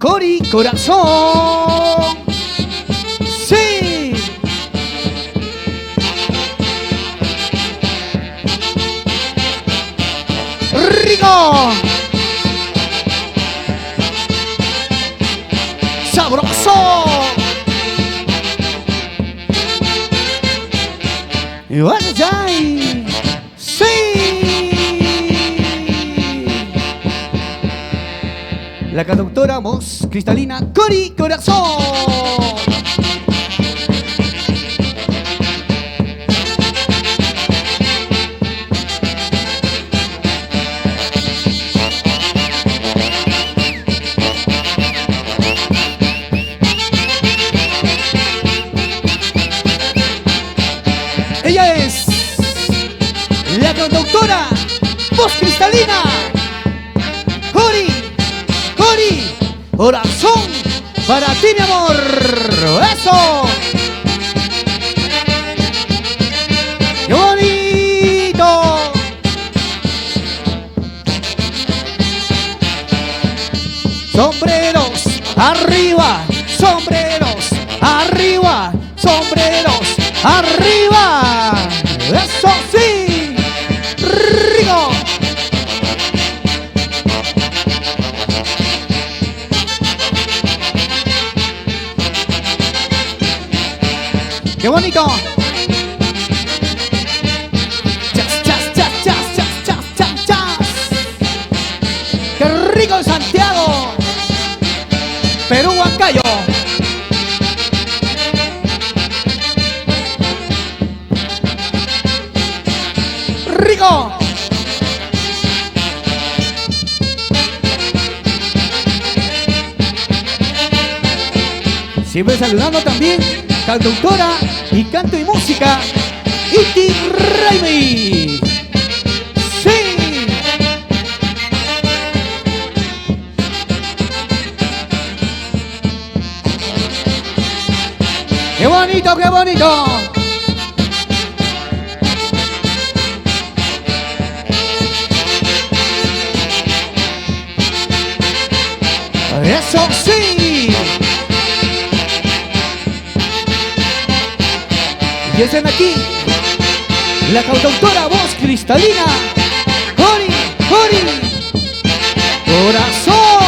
Cori Corazón. Sí. Rico. Sabroso. Y vaya. Sí. La cantautora voz cristalina Cori Corazón. Ella es la cantautora voz cristalina Cori Corazón, para ti, mi amor. ¡Eso! ¡Qué bonito! Sombreros arriba, sombreros arriba, sombreros arriba. ¡Eso sí! ¡Rico! ¡Qué bonito! ¡Chas, chas, chas, chas, chas, chas, chas, chas! ¡Qué rico en Santiago! Perú, Huancayo. ¡Rico! Siempre saludando también cantautora y canto y música Iti Raimi. Sí. ¡Qué bonito, qué bonito! ¡Eso sí! Y están aquí la cantautora voz cristalina Cori Corazón.